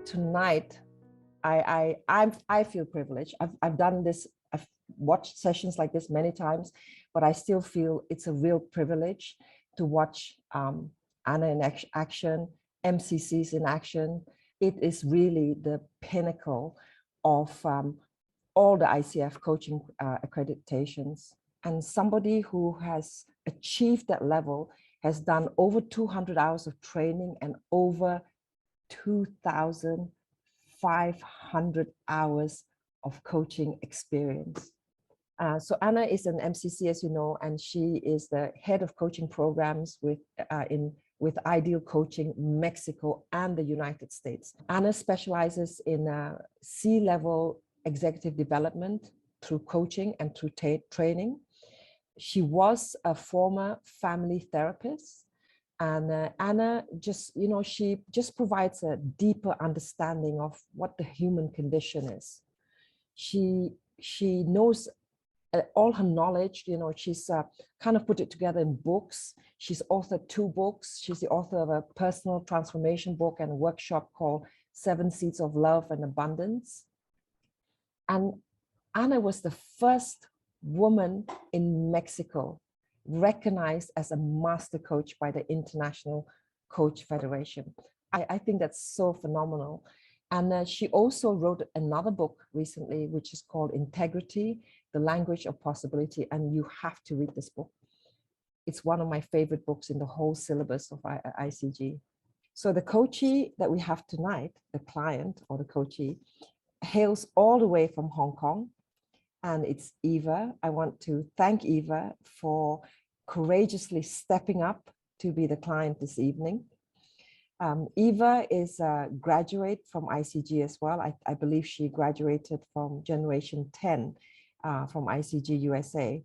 tonight, I feel privileged. I've done this, I've watched sessions like this many times, but I still feel it's a real privilege to watch Anna in action, MCCs in action. It is really the pinnacle of all the ICF coaching accreditations. And somebody who has achieved that level has done over 200 hours of training and over 2,500 hours of coaching experience. So Anna is an MCC, as you know, and she is the head of coaching programs with Ideal Coaching Mexico and the United States. Anna specializes in C-level executive development through coaching and through training. She was a former family therapist, and Anna just, she just provides a deeper understanding of what the human condition is. She knows all her knowledge, she's kind of put it together in books. She's authored 2 books. She's the author of a personal transformation book and a workshop called 7 Seeds of Love and Abundance. And Anna was the first woman in Mexico recognized as a master coach by the International Coach Federation. I think that's so phenomenal. And she also wrote another book recently, which is called Integrity, the Language of Possibility. And you have to read this book. It's one of my favorite books in the whole syllabus of ICG. So the coachee that we have tonight, the client or the coachee, hails all the way from Hong Kong. And it's Eva. I want to thank Eva for courageously stepping up to be the client this evening. Eva is a graduate from ICG as well. I believe she graduated from Generation 10 from ICG USA.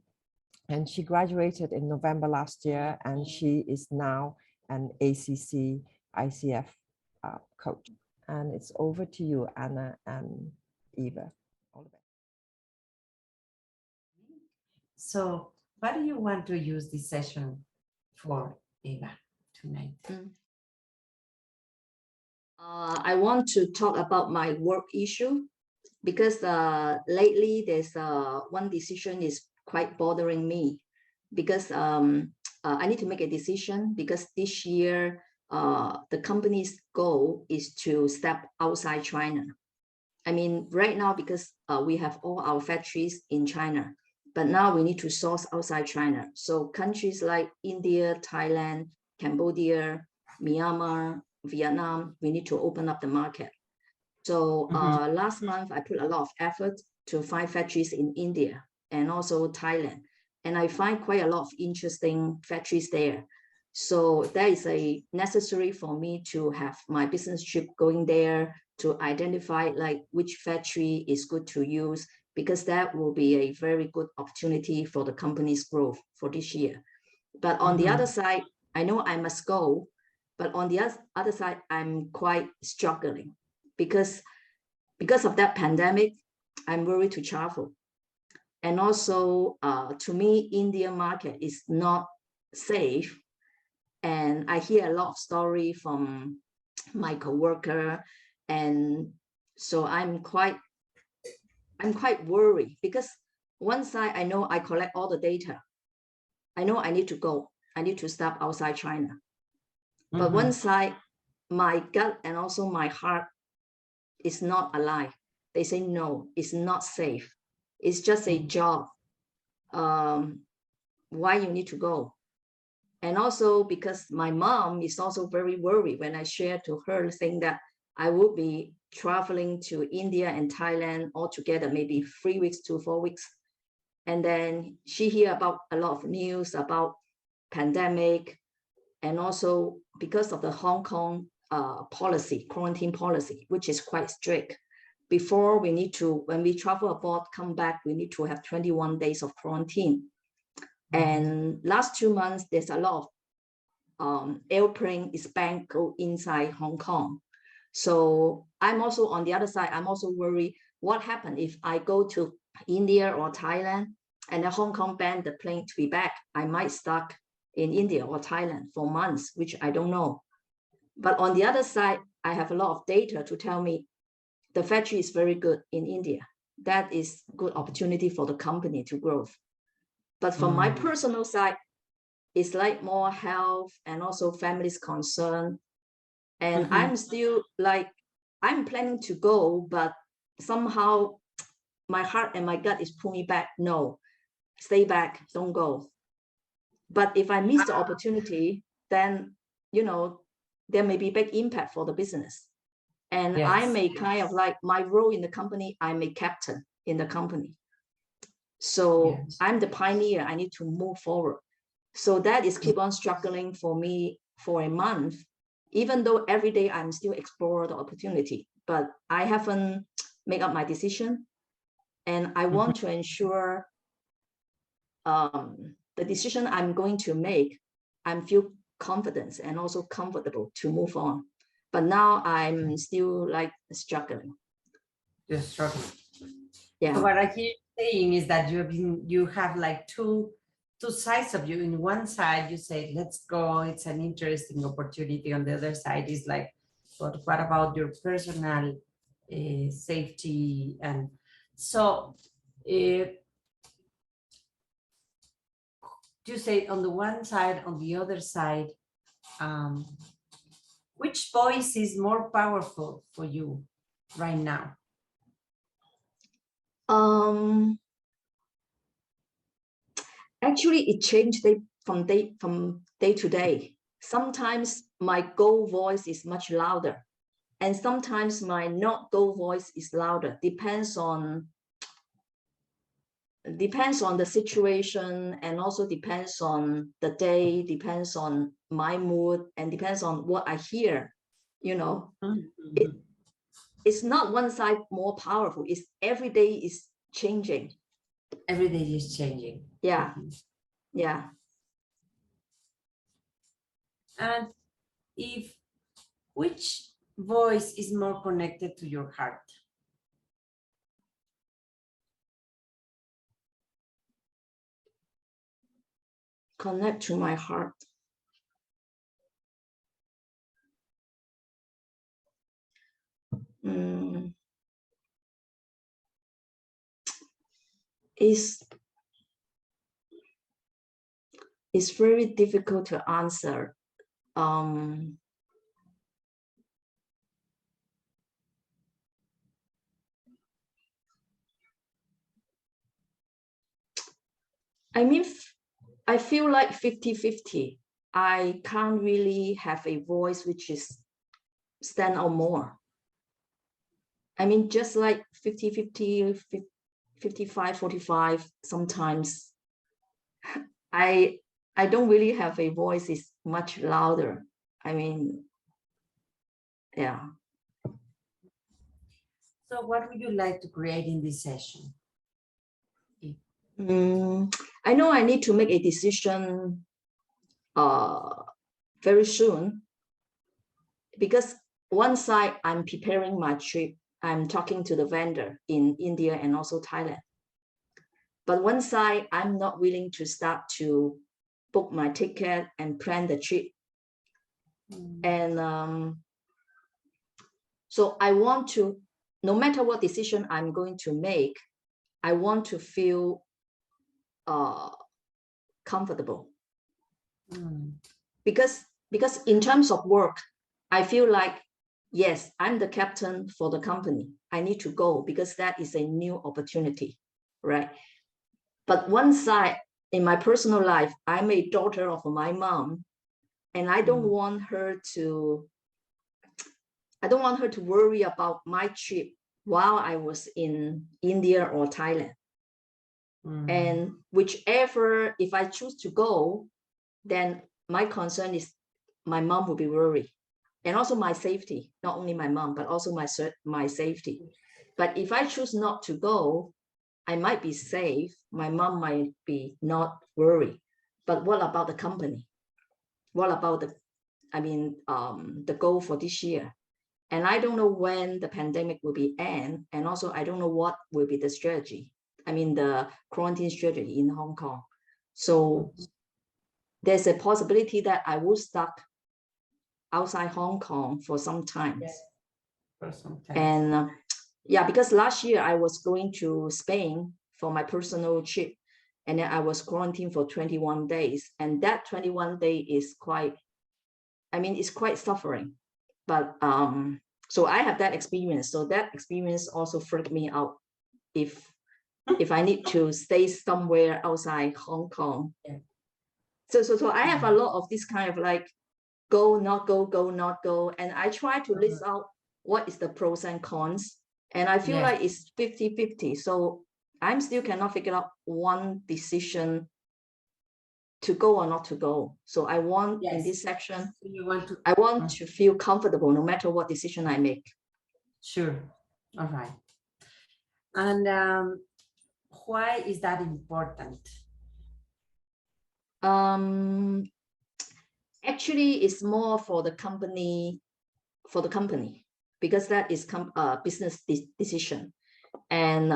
And she graduated in November last year, and she is now an ACC ICF coach. And it's over to you, Anna and Eva. All the best. So what do you want to use this session for, Eva, tonight? I want to talk about my work issue because lately there's one decision is quite bothering me because I need to make a decision because this year the company's goal is to step outside China. I mean, right now, because we have all our factories in China, but now we need to source outside China. So countries like India, Thailand, Cambodia, Myanmar, Vietnam, we need to open up the market. So last month, I put a lot of effort to find factories in India and also Thailand. And I find quite a lot of interesting factories there. So that is a necessary for me to have my business trip going there to identify like which factory is good to use, because that will be a very good opportunity for the company's growth for this year. But on the other side, I know I must go, but on the other side, I'm quite struggling because of that pandemic, I'm worried to travel. And also, to me, Indian market is not safe. And I hear a lot of story from my coworker. And so I'm quite worried because one side, I know I collect all the data. I know I need to go. I need to step outside China. But one side, my gut and also my heart is not alive. They say, no, it's not safe. It's just a job. Why you need to go? And also because my mom is also very worried when I share to her saying that I will be traveling to India and Thailand all together, maybe 3 weeks to 4 weeks. And then she hear about a lot of news about pandemic, and also because of the Hong Kong policy, quarantine policy, which is quite strict. Before we need to, when we travel abroad, come back, we need to have 21 days of quarantine. And last 2 months, there's a lot of airplane is banned go inside Hong Kong. So I'm also on the other side, I'm also worried what happened if I go to India or Thailand and the Hong Kong banned the plane to be back. I might stuck in India or Thailand for months, which I don't know. But on the other side, I have a lot of data to tell me the factory is very good in India. That is good opportunity for the company to grow. But from my personal side, it's like more health and also family's concern. And I'm still like, I'm planning to go, but somehow my heart and my gut is pulling me back. No, stay back, don't go. But if I miss the opportunity, then, you know, there may be big impact for the business. And I may kind of like my role in the company, I'm a captain in the company. So I'm the pioneer, I need to move forward. So that is keep on struggling for me for a month, even though every day I'm still exploring the opportunity, but I haven't made up my decision. And I want to ensure the decision I'm going to make, I feel confident and also comfortable to move on. But now I'm still like struggling. You're struggling. Yeah. So what I hear saying is that you have like two sides of you. In one side, you say, let's go, it's an interesting opportunity. On the other side is like, but what about your personal safety? And so you say on the one side, on the other side, which voice is more powerful for you right now? Actually, it changed from day to day. Sometimes my go voice is much louder, and sometimes my not go voice is louder. Depends on the situation, and also depends on the day, depends on my mood, and depends on what I hear. You know, it's not one side more powerful. It's every day is changing. Every day is changing. Yeah. Yeah. And which voice is more connected to your heart? Connect to my heart. It's very difficult to answer. I mean, I feel like 50-50. I can't really have a voice which is stand out more. I mean, just like 50-50, 55-45, sometimes I don't really have a voice is much louder. I mean, yeah. So what would you like to create in this session? I know I need to make a decision very soon, because one side I'm preparing my trip. I'm talking to the vendor in India and also Thailand. But one side, I'm not willing to start to book my ticket and plan the trip. And so I want to, no matter what decision I'm going to make, I want to feel comfortable. Because in terms of work, I feel like, yes, I'm the captain for the company. I need to go because that is a new opportunity, right? But one side, in my personal life, I'm a daughter of my mom, and I don't want her to worry about my trip while I was in India or Thailand. And whichever, if I choose to go, then my concern is my mom will be worried, and also my safety, not only my mom, but also my safety. But if I choose not to go, I might be safe. My mom might be not worried. But what about the company? What about the goal for this year? And I don't know when the pandemic will be end. And also, I don't know what will be the strategy. I mean, the quarantine strategy in Hong Kong. So there's a possibility that I will stuck outside Hong Kong for some time. Yes. For some time. And yeah, because last year I was going to Spain for my personal trip, and then I was quarantined for 21 days. And that 21 day is quite, I mean, it's quite suffering. But so I have that experience. So that experience also freaked me out if I need to stay somewhere outside Hong Kong. Yeah. So I have a lot of this kind of like go, not go, go, not go. And I try to list out what is the pros and cons. And I feel like it's 50-50. So I'm still cannot figure out one decision to go or not to go. So I want in this section, I want to feel comfortable no matter what decision I make. Sure. All right. And why is that important? Actually, it's more for the company, because that is business decision. And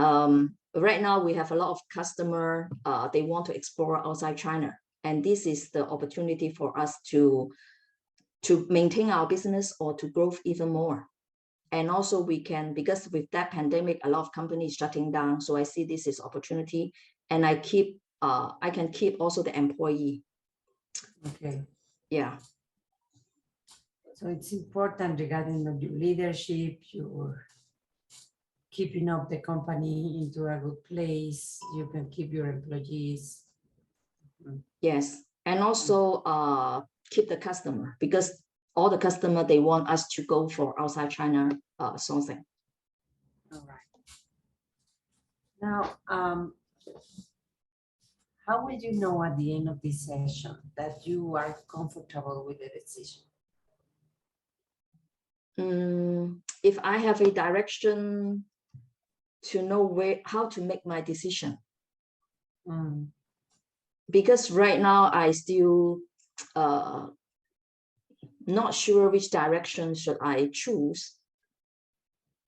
right now we have a lot of customer, they want to explore outside China. And this is the opportunity for us to maintain our business or to grow even more. And also we can, because with that pandemic, a lot of companies shutting down. So I see this is opportunity, and I can keep also the employee. Okay. Yeah. So it's important regarding your leadership, your keeping up the company into a good place. You can keep your employees. Yes, and also keep the customer, because all the customer, they want us to go for outside China sourcing. All right. Now, how will you know at the end of this session that you are comfortable with the decision? If I have a direction to know how to make my decision. Because right now I still not sure which direction should I choose.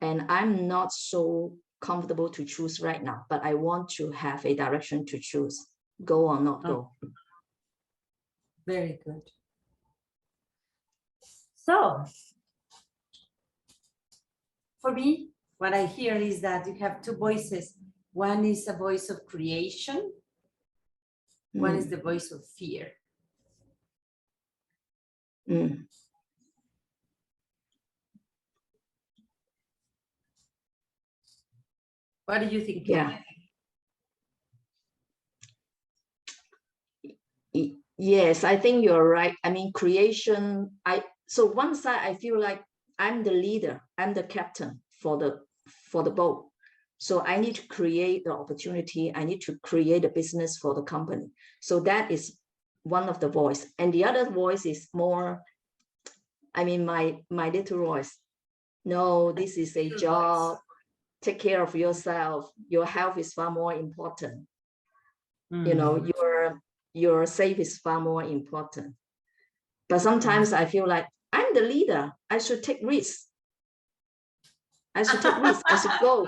And I'm not so comfortable to choose right now, but I want to have a direction to choose, go or not go. Very good. So, for me, what I hear is that you have two voices. One is a voice of creation. One is the voice of fear. What do you think? Yeah. Yes, I think you're right. I mean, creation, so one side, I feel like I'm the leader, I'm the captain for the boat. So I need to create the opportunity. I need to create a business for the company. So that is one of the voice. And the other voice is more, I mean, my little voice. No, this is a job. Take care of yourself. Your health is far more important. You know, your safe is far more important. But sometimes I feel like I'm the leader. I should take risks. I should take risks. I should go.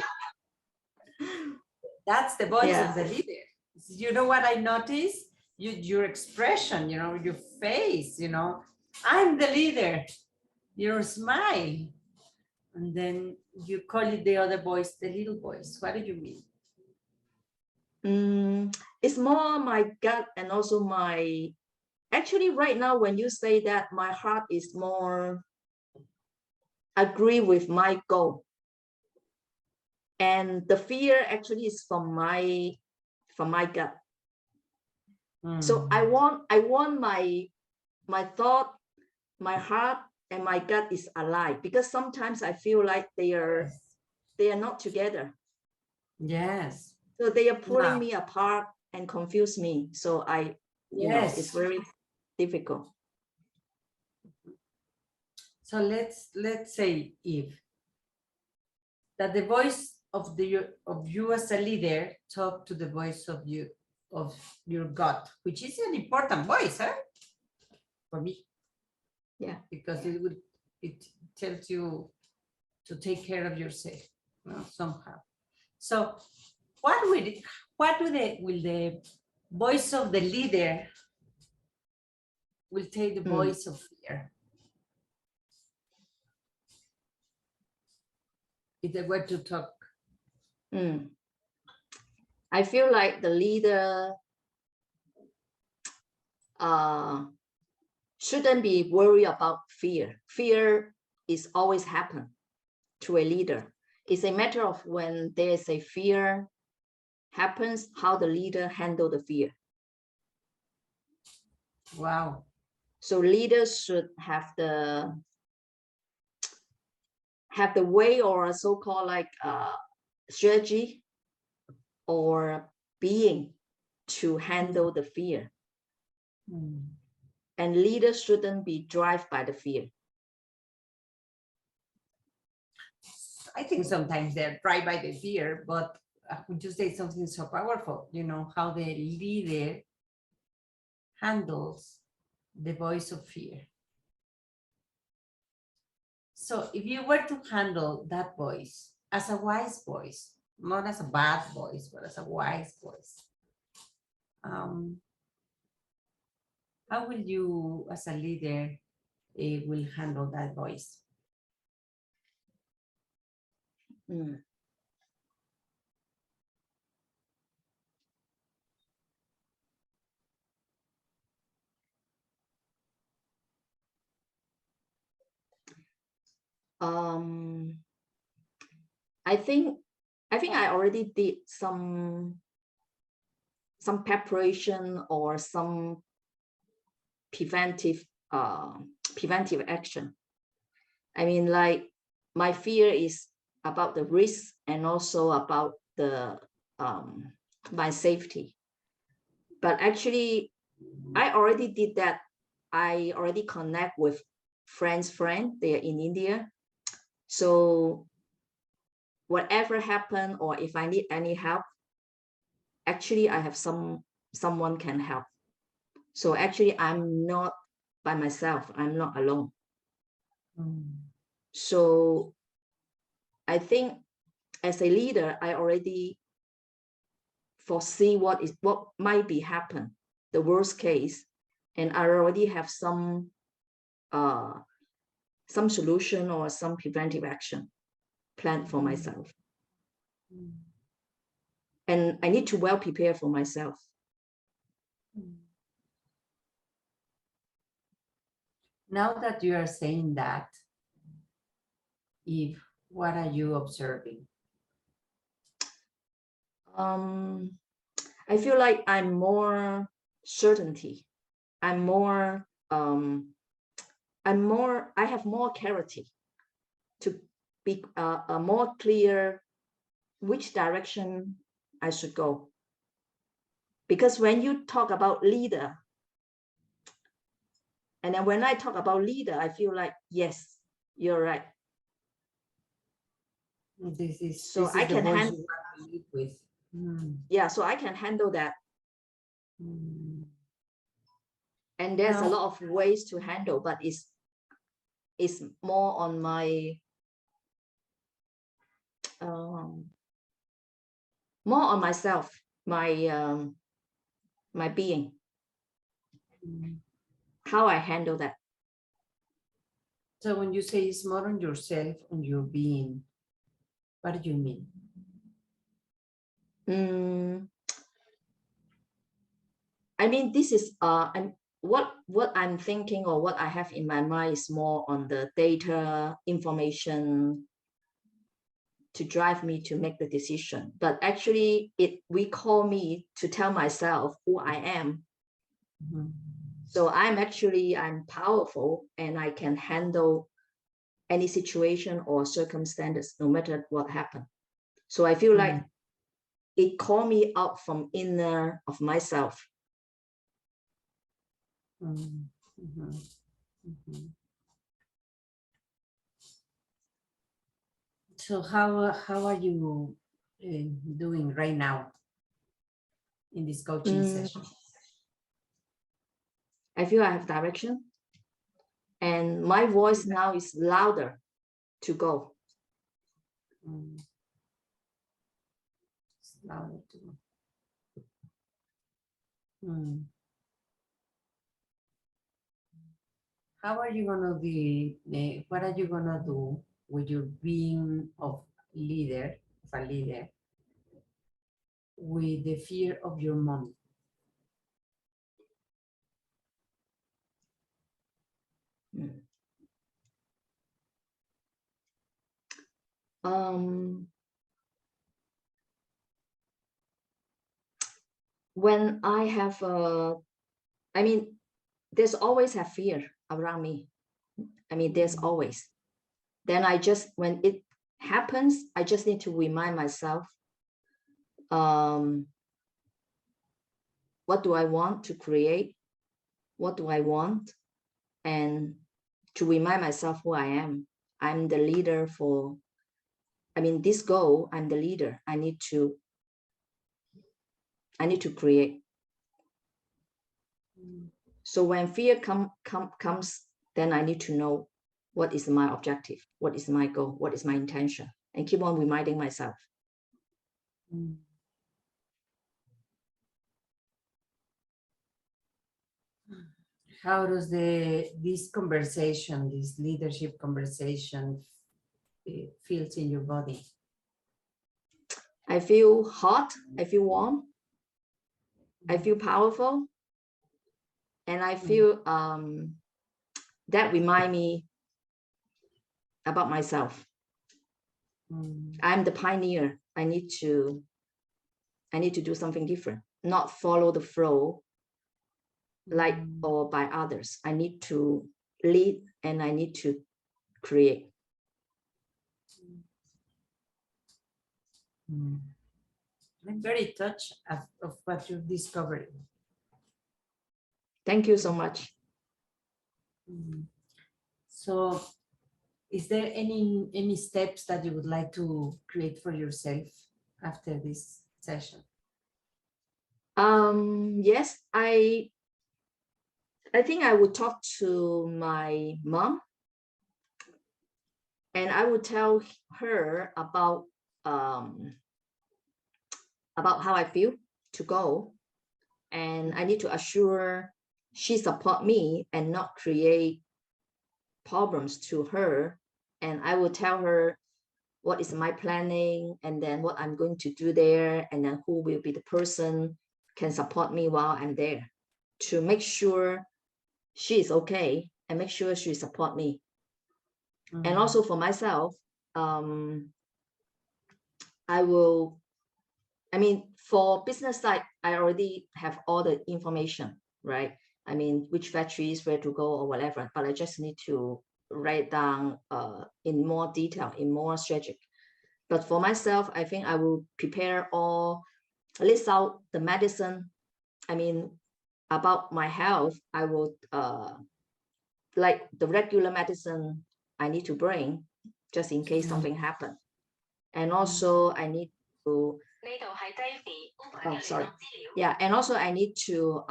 That's the voice of the leader. You know what I noticed? Your expression, you know, your face, you know, I'm the leader. Your smile. And then you call it the other voice, the little voice. What do you mean? It's more my gut, and also actually right now when you say that, my heart is more agree with my goal. And the fear actually is from my gut. So I want my thought, my heart, and my gut is alive, because sometimes I feel like they are not together. Yes. So they are pulling me apart and confuse me. So you know, it's very difficult. So let's say if that the voice of you as a leader talk to the voice of your gut, which is an important voice, for me. Yeah. Because it tells you to take care of yourself, you know, somehow. So will the voice of the leader will take the voice of fear? if they were to talk? I feel like the leader shouldn't be worried about fear. Fear is always happen to a leader. It's a matter of when there's a fear happens, how the leader handle the fear. Wow. So leaders should have the way, or a so-called like strategy or being to handle the fear. And leaders shouldn't be driven by the fear. I think sometimes they're driven by the fear, but would you say something so powerful? You know, how the leader handles the voice of fear. So if you were to handle that voice as a wise voice, not as a bad voice, but as a wise voice, how will you, as a leader, will handle that voice? I think I already did some preparation or some preventive action. I mean, like, my fear is about the risk and also about the my safety. But actually, I already did that. I already connect with friends. They're in India. So whatever happened, or if I need any help, actually I have someone can help. So actually I'm not by myself. I'm not alone. So I think as a leader, I already foresee what might be happen, the worst case, and I already have some solution or some preventive action planned for myself. And I need to well prepare for myself. Now that you are saying that, Eve, what are you observing? I feel like I'm more certainty. I have more clarity to be more clear which direction I should go. Because when you talk about leader, and then when I talk about leader, I feel like, yes, you're right. So I can handle with. Yeah, so I can handle that. And there's a lot of ways to handle, but it's more on my more on myself, my being, how I handle that. So when you say it's more on yourself, on your being, what do you mean? I mean, this is what I'm thinking, or what I have in my mind is more on the data information to drive me to make the decision. But actually, we call me to tell myself who I am. So I'm powerful, and I can handle any situation or circumstances, no matter what happened. So I feel like it called me out from inner of myself. So how are you doing right now in this coaching session? I feel I have direction, and my voice now is louder to go. It's louder to go. How are you gonna be? What are you gonna do with your being of leader, with the fear of your mom? When I have I mean, there's always a fear around me. I mean, there's always. Then I just, when it happens, I just need to remind myself, what do I want to create? What do I want? And to remind myself who I am. I'm the leader for, I mean, this goal, I'm the leader. I need to create. So when fear comes, then I need to know what is my objective, what is my goal, what is my intention, and keep on reminding myself. How does this conversation, this leadership conversation, feels in your body? I feel hot, I feel warm, I feel powerful, and I feel that remind me about myself. I'm the pioneer. I need to do something different, not follow the flow like or by others. I need to lead and I need to create. I'm very touched of what you've discovered. Thank you so much. So, is there any steps that you would like to create for yourself after this session? Yes, I think I would talk to my mom, and I would tell her about how I feel to go, and I need to assure she support me and not create problems to her. And I will tell her what is my planning, and then what I'm going to do there, and then who will be the person can support me while I'm there, to make sure she is okay and make sure she support me. And also for myself, I mean, for business side, I already have all the information, right? I mean, which factories, where to go or whatever, but I just need to write down in more detail, in more strategic. But for myself, I think I will prepare all, list out the medicine. I mean, about my health, I would like the regular medicine I need to bring just in case something happens. And also I need to, oh, sorry. Yeah, and also I need to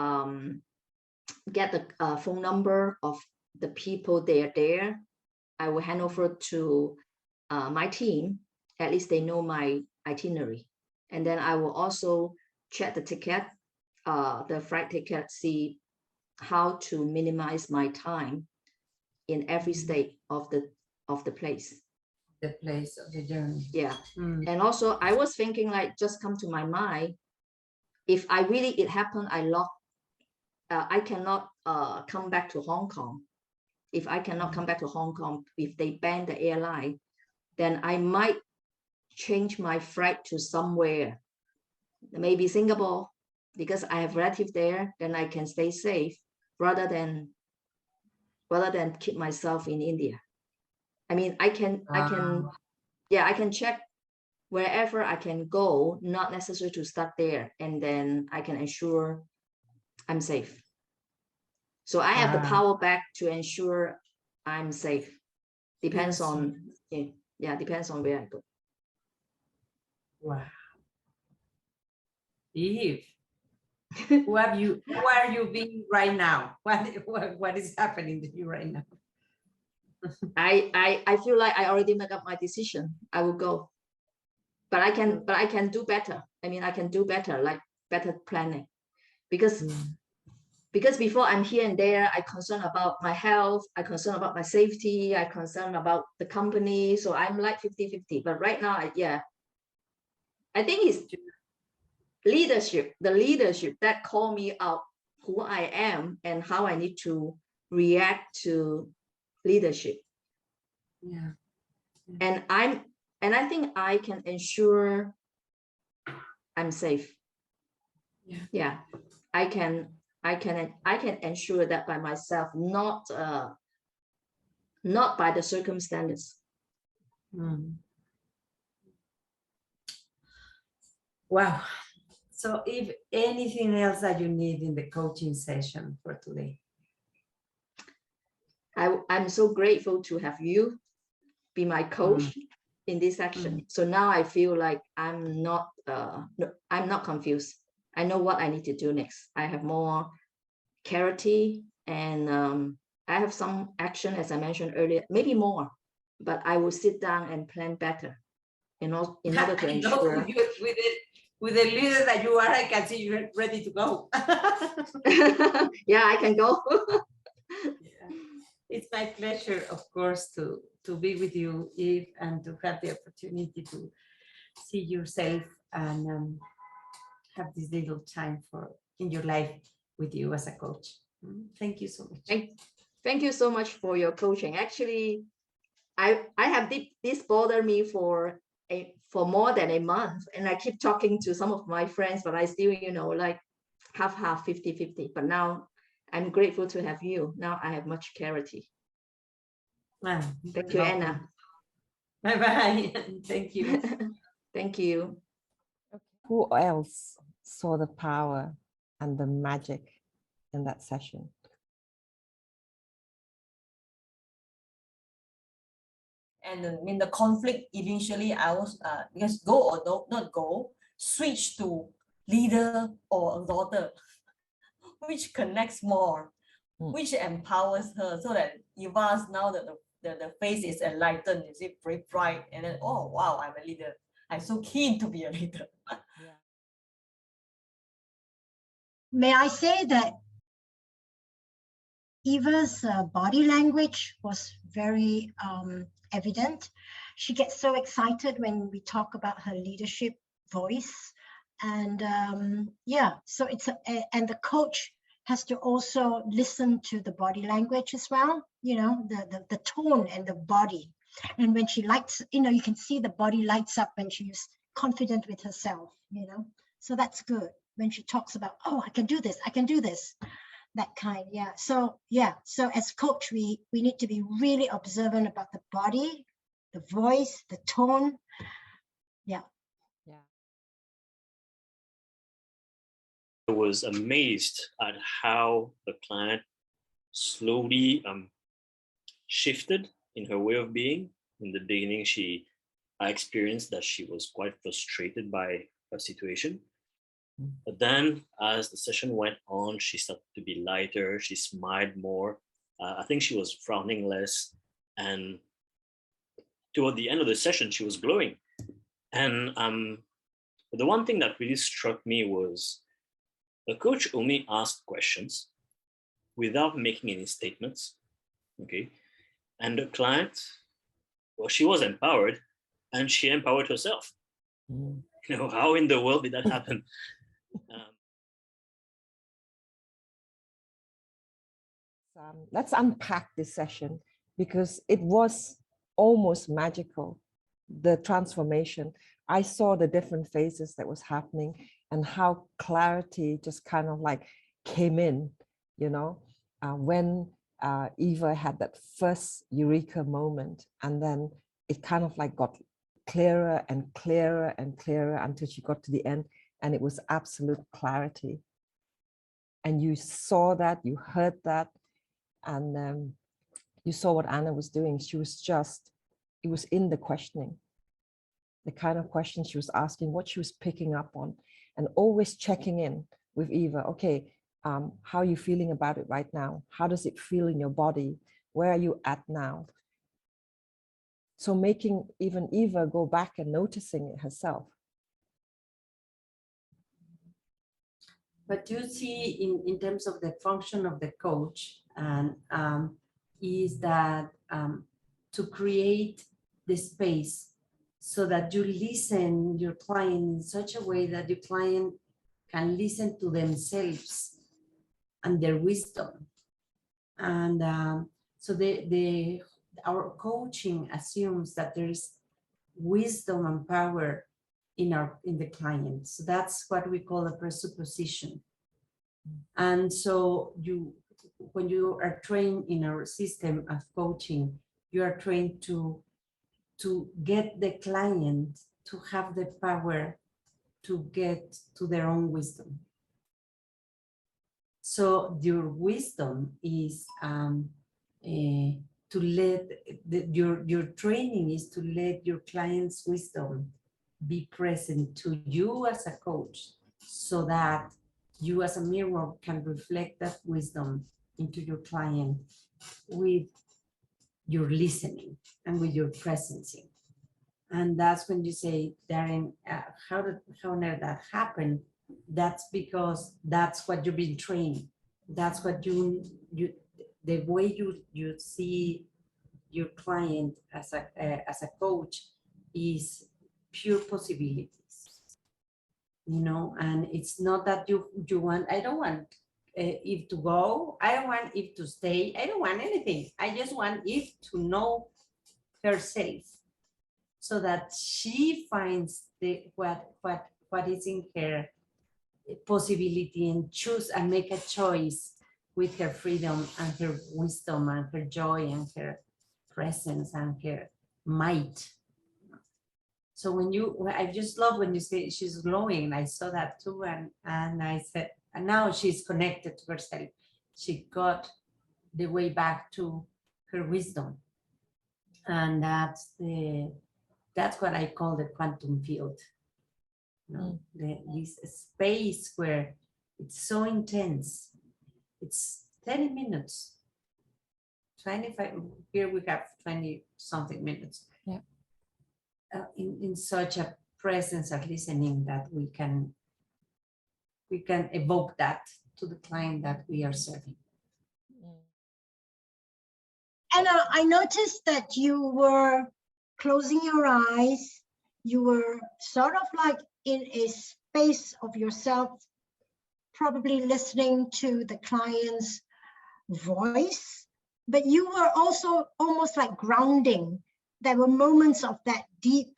get the phone number of the people they are there. I will hand over to my team. At least they know my itinerary. And then I will also check the ticket, the flight ticket, see how to minimize my time in every state of the place. The place of the journey. Yeah. And also I was thinking, like, just come to my mind, if I really, it happened, I cannot come back to Hong Kong. If I cannot come back to Hong Kong, if they ban the airline, then I might change my flight to somewhere, maybe Singapore, because I have relatives there, then I can stay safe rather than keep myself in India. I mean, I can check wherever I can go, not necessary to start there, and then I can ensure I'm safe. So I have the power back to ensure I'm safe. Depends on, depends on where I go. Wow. Eve, who are you being right now? What is happening to you right now? I feel like I already made up my decision. I will go. But I can do better. I mean, I can do better, like better planning, because Because before I'm here and there, I concern about my health, I concern about my safety, I concern about the company. So I'm like 50-50. But right now, I think it's leadership, the leadership that call me out who I am and how I need to react to leadership. Yeah. And I think I can ensure I'm safe. Yeah. I can ensure that by myself, not by the circumstances. Wow. So if anything else that you need in the coaching session for today? I'm so grateful to have you be my coach in this section. So now I feel like I'm not confused. I know what I need to do next. I have more clarity, and I have some action, as I mentioned earlier, maybe more, but I will sit down and plan better in order to ensure. With the leader that you are, I can see you're ready to go. Yeah, I can go. Yeah. It's my pleasure, of course, to be with you, Eve, and to have the opportunity to see yourself and have this little time in your life with you as a coach. Thank you so much. Thank you so much for your coaching. Actually, I have this bother me for more than a month, and I keep talking to some of my friends, but I still, like half, 50-50. But now I'm grateful to have you. Now I have much clarity. Wow. Thank you, Anna. Bye-bye. Thank you. Thank you. Who else saw the power and the magic in that session? And in the conflict, initially I was because go or not go, switch to leader or daughter, which connects more, which empowers her, so that Eva's now that the face is enlightened, is it very bright, and then, oh wow, I'm a leader. I'm so keen to be a leader. May I say that Eva's body language was very evident. She gets so excited when we talk about her leadership voice. And yeah, so and the coach has to also listen to the body language as well, the tone and the body. And when she lights, you can see the body lights up when she's confident with herself, so that's good. When she talks about, oh, I can do this, that kind. So as coach, we need to be really observant about the body, the voice, the tone. I was amazed at how the client slowly shifted in her way of being. In the beginning, I experienced that she was quite frustrated by her situation. But then as the session went on, she started to be lighter, she smiled more. I think she was frowning less. And toward the end of the session, she was glowing. And the one thing that really struck me was the coach only asked questions without making any statements, okay? And the client, well, she was empowered and she empowered herself. How in the world did that happen? Let's unpack this session, because it was almost magical, the transformation. I saw the different phases that was happening and how clarity just kind of like came in, when Eva had that first eureka moment, and then it kind of like got clearer and clearer and clearer until she got to the end, and it was absolute clarity. And you saw that, you heard that, and you saw what Anna was doing. She was it was in the questioning, the kind of questions she was asking, what she was picking up on, and always checking in with Eva. Okay, how are you feeling about it right now? How does it feel in your body? Where are you at now? So making even Eva go back and noticing it herself. But you see in terms of the function of the coach, and is that to create the space so that you listen your client in such a way that your client can listen to themselves and their wisdom. And so our coaching assumes that there is wisdom and power in the client. So that's what we call a presupposition. And so when you are trained in our system of coaching, you are trained to get the client to have the power to get to their own wisdom. So your wisdom is to let your training is to let your client's wisdom be present to you as a coach, so that you as a mirror can reflect that wisdom into your client with your listening and with your presencing. And that's when you say, Darren, how did that happen? That's because that's what you've been trained. That's what the way you see your client as a coach is pure possibilities, you know. And it's not that you want, I don't want Eve to go, I don't want Eve to stay, I don't want anything. I just want Eve to know herself, so that she finds what is in her possibility, and choose and make a choice with her freedom and her wisdom and her joy and her presence and her might. So I just love when you say she's glowing. I saw that too, and I said, and now she's connected to herself. She got the way back to her wisdom, and that's what I call the quantum field. You know, this space where it's so intense. It's 30 minutes, 25. Here we have 20 something minutes. Yeah. In such a presence of listening that we can evoke that to the client that we are serving. And I noticed that you were closing your eyes. You were sort of like in a space of yourself, probably listening to the client's voice, but you were also almost like grounding. There were moments of that deep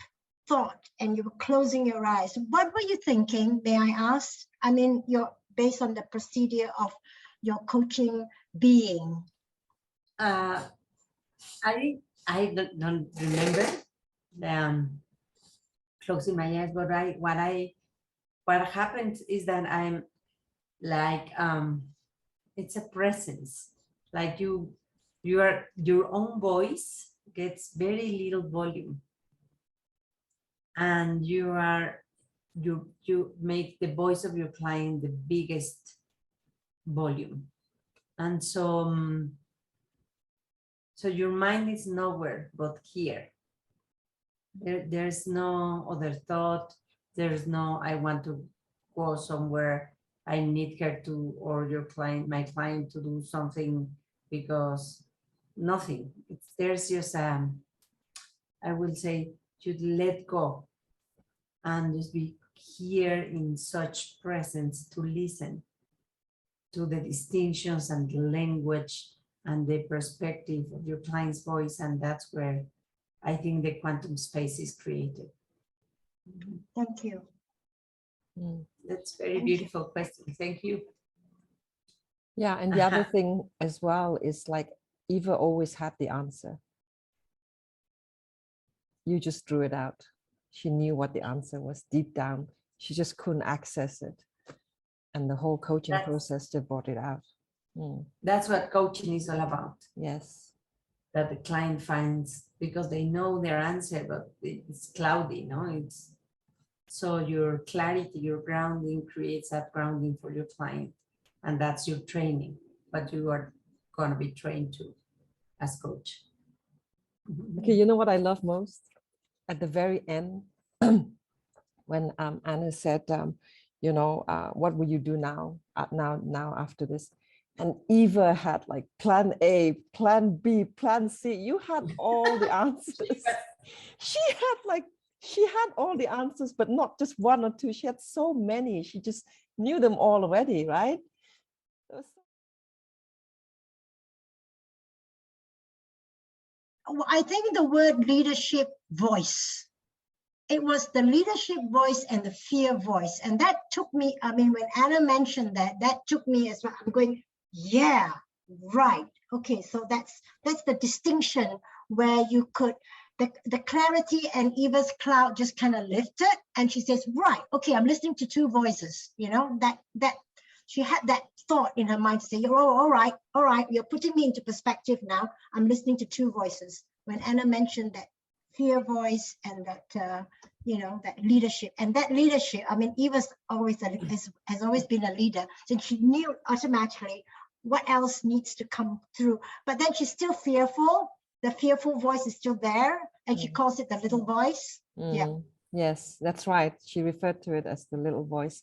thought, and you were closing your eyes. What were you thinking, may I ask? I mean, you're based on the procedure of your coaching being. I don't remember closing my eyes, but what happens is that I'm like it's a presence, like your own voice gets very little volume, and you make the voice of your client the biggest volume, and so so your mind is nowhere but here. There's no other thought. There's no, I want to go somewhere, I need her to, or my client to do something, because nothing. There's just I will say, you let go and just be here in such presence to listen to the distinctions and the language and the perspective of your client's voice. And that's where I think the quantum space is created. Thank you. That's a very beautiful question. Thank you. Yeah, and the other thing as well is like Eva always had the answer. You just drew it out. She knew what the answer was deep down. She just couldn't access it. And the whole coaching process just brought it out. That's what coaching is all about. Yes. That the client finds, because they know their answer, but it's cloudy, no? It's so your clarity, your grounding creates that grounding for your client, and that's your training. But you are going to be trained to as coach. Okay, you know what I love most? At the very end, when Anna said, you know, what will you do now, now after this? And Eva had like plan A, plan B, plan C. You had all the answers. She had all the answers, but not just one or two. She had so many. She just knew them all already, right? I think the word leadership voice. It was the leadership voice and the fear voice. And that took me, I mean, when Anna mentioned that, that took me as well. I'm going, yeah, right. Okay, so that's the distinction where you could, the clarity and Eva's cloud just kind of lifted. And she says, right, okay, I'm listening to two voices, you know, that she had that thought in her mind to say, oh, all right, you're putting me into perspective now. I'm listening to two voices. When Anna mentioned that fear voice and that, you know, that leadership, and that leadership, I mean, Eva's always has always been a leader, so she knew automatically what else needs to come through. But then she's still fearful. The fearful voice is still there, and she calls it the little voice. Yeah. Yes, that's right. She referred to it as the little voice,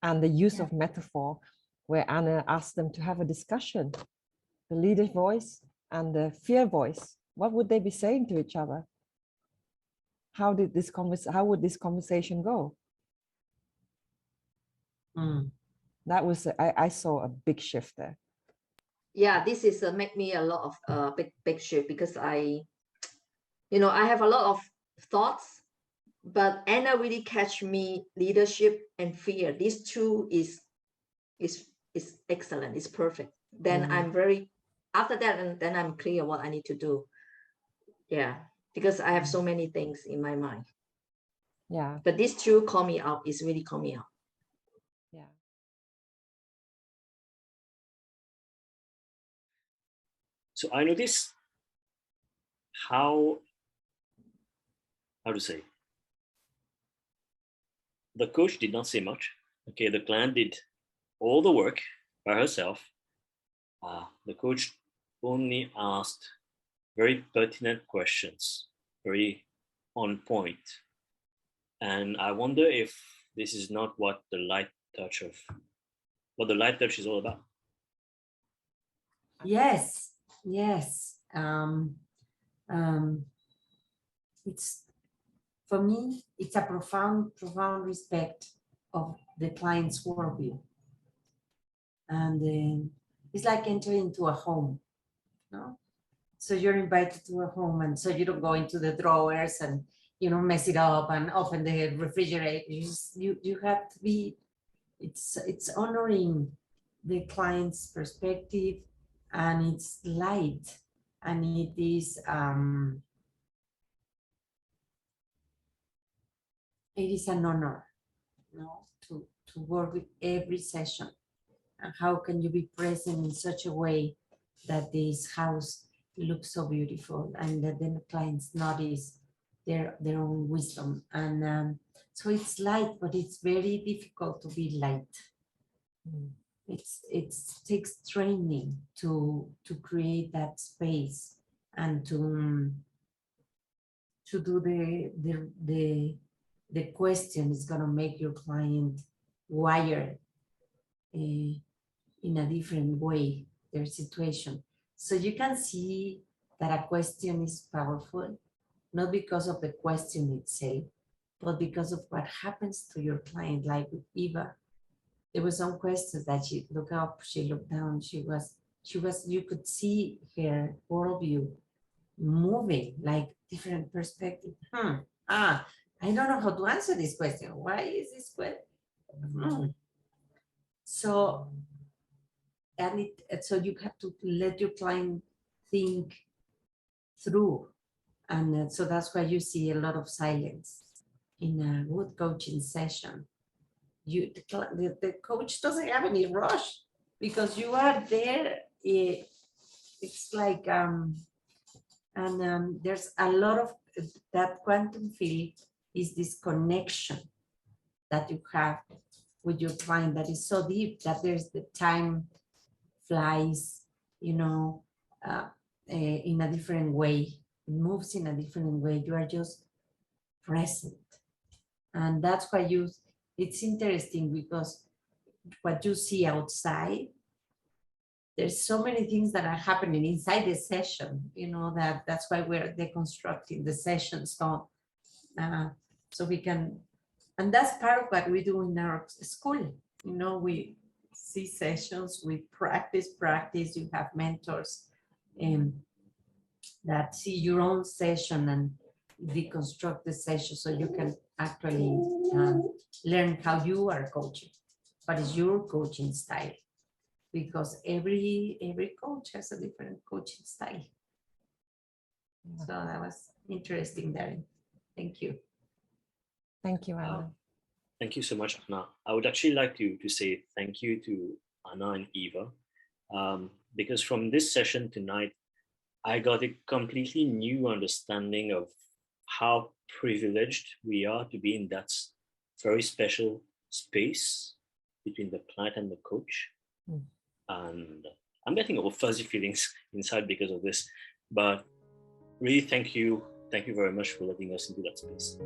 and the use of metaphor, where Anna asked them to have a discussion, the leader voice and the fear voice. What would they be saying to each other? How would this conversation go? That was, I saw a big shift there. Yeah, this is make me a lot of big shift, because I have a lot of thoughts, but Anna really catch me leadership and fear. These two is excellent. It's perfect. Then I'm very, after that, and then I'm clear what I need to do. Yeah, because I have so many things in my mind. Yeah. But these two call me out. It's really call me out. Yeah. So I noticed how to say, the coach did not say much. Okay, the client did all the work by herself. The coach only asked very pertinent questions, very on point. And I wonder if this is not what the light touch is all about. Yes. It's, for me, it's a profound respect of the client's worldview. And it's like entering into a home, no? So you're invited to a home, and so you don't go into the drawers and, you know, mess it up and open the refrigerator. You have to be, it's honoring the client's perspective, and it's light, and it is an honor, you know, to work with every session. And how can you be present in such a way that this house looks so beautiful, and that then the clients notice their own wisdom. And so it's light, but it's very difficult to be light. It takes training to create that space, and to do the question is going to make your client wired in a different way, their situation. So you can see that a question is powerful, not because of the question itself, but because of what happens to your client. Like with Eva, there were some questions that she looked up, she looked down, she was, you could see her worldview moving, like different perspective. I don't know how to answer this question. Why is this question? So, so you have to let your client think through. And so that's why you see a lot of silence in a good coaching session. The coach doesn't have any rush, because you are there. It's like, there's a lot of that quantum field is this connection that you have with your client that is so deep that there's the time flies, you know, in a different way. It moves in a different way. You are just present. And that's why it's interesting because what you see outside, there's so many things that are happening inside the session, you know, that's why we're deconstructing the session. So we can, and that's part of what we do in our school. You know, we see sessions, we practice, you have mentors that see your own session and deconstruct the session so you can actually learn how you are coaching, what is your coaching style, because every coach has a different coaching style. So that was interesting, Darren. Thank you. Thank you, Anna. Thank you so much, Anna. I would actually like to say thank you to Anna and Eva, because from this session tonight, I got a completely new understanding of how privileged we are to be in that very special space between the client and the coach. And I'm getting all fuzzy feelings inside because of this, but really thank you very much for letting us into that space.